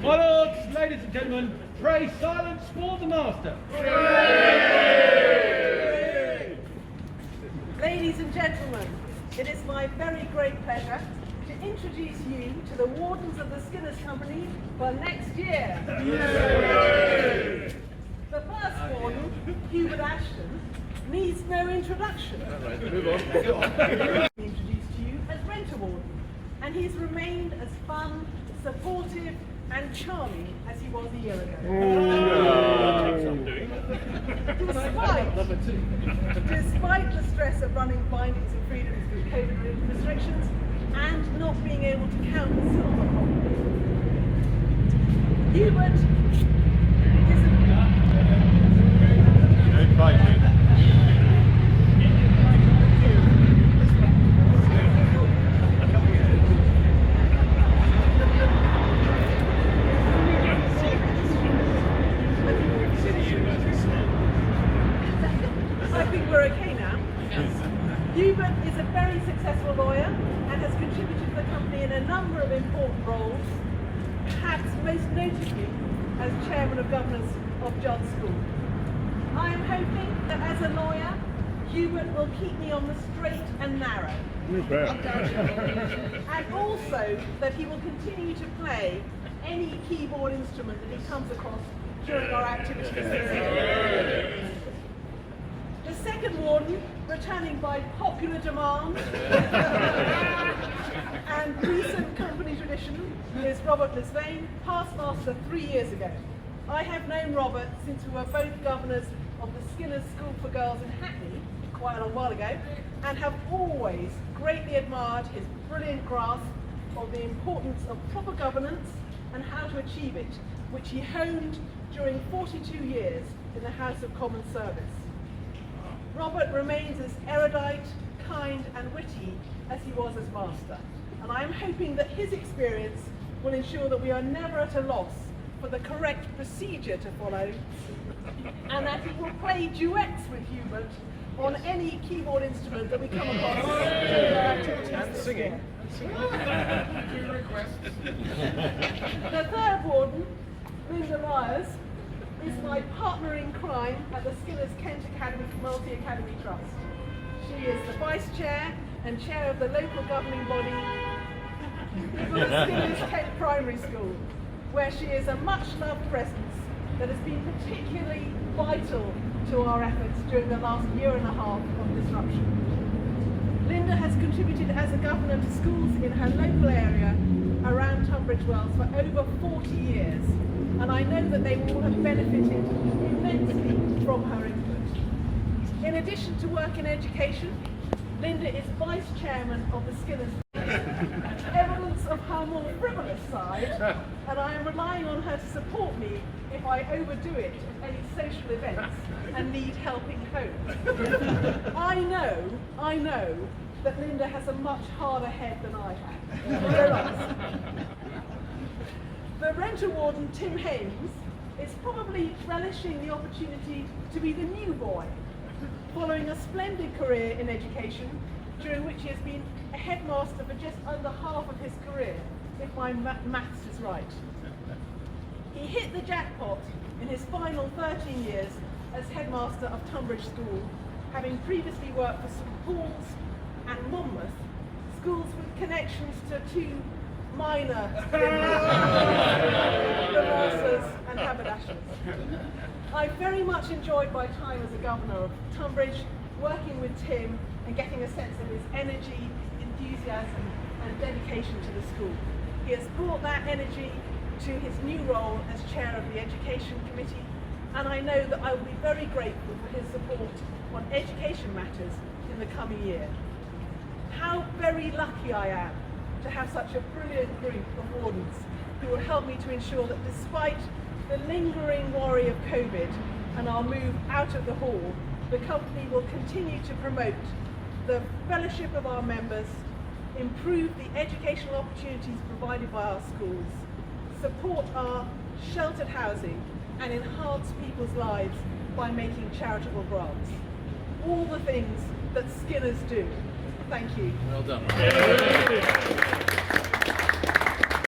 My lords, ladies and gentlemen, pray silence for the master. Ladies and gentlemen, it is my very great pleasure to introduce you to the Wardens of the Skinners Company for next year. The first Warden, Hubert Ashton, needs no introduction. Introduced to you as Renter Warden, and he's remained as fun, supportive and charming as he was a year ago. Despite the stress of running bindings of freedoms with COVID restrictions and not being able to count the silver properly. Hubert is Hubert is a very successful lawyer and has contributed to the company in a number of important roles, perhaps most notably as Chairman of Governors of John School. I am hoping that as a lawyer, Hubert will keep me on the straight and narrow. And also that he will continue to play any keyboard instrument that he comes across during our activities. The second Warden, returning by popular demand and recent company tradition, is Robert Lisvane, past master 3 years ago. I have known Robert since we were both governors of the Skinners School for Girls in Hackney quite a long while ago, and have always greatly admired his brilliant grasp of the importance of proper governance and how to achieve it, which he honed during 42 years in the House of Common Service. Robert remains as erudite, kind and witty as he was as master, and I am hoping that his experience will ensure that we are never at a loss for the correct procedure to follow, and that he will play duets with Hubert on any keyboard instrument that we come across during our activities. And singing. The third Warden, Linda Myers, is my partner in crime at the Skinners Kent Academy Multi-Academy Trust. She is the Vice Chair and Chair of the local governing body for the Skinners Kent Primary School, where she is a much-loved presence that has been particularly vital to our efforts during the last year and a half of disruption. Linda has contributed as a governor to schools in her local area around Tunbridge Wells for over 40 years, and I know that they will have benefited immensely from her input. In addition to work in education, Linda is Vice Chairman of the Skinners. Evidence of her more frivolous side, and I am relying on her to support me if I overdo it at any social events and need helping home. I know that Linda has a much harder head than I have. The Renter Warden, Tim Haynes, is probably relishing the opportunity to be the new boy, following a splendid career in education, during which he has been a headmaster for just under half of his career, if my maths is right. He hit the jackpot in his final 13 years as headmaster of Tunbridge School, having previously worked for St Paul's and Monmouth, schools with connections to two minor the Marsers and Haberdashers. I very much enjoyed my time as a governor of Tunbridge, working with Tim and getting a sense of his energy, enthusiasm and dedication to the school. He has brought that energy to his new role as chair of the Education Committee, and I know that I will be very grateful for his support on education matters in the coming year. How very lucky I am to have such a brilliant group of wardens who will help me to ensure that despite the lingering worry of COVID and our move out of the hall, the company will continue to promote the fellowship of our members, improve the educational opportunities provided by our schools, support our sheltered housing and enhance people's lives by making charitable grants. All the things that Skinners do. Thank you. Well done.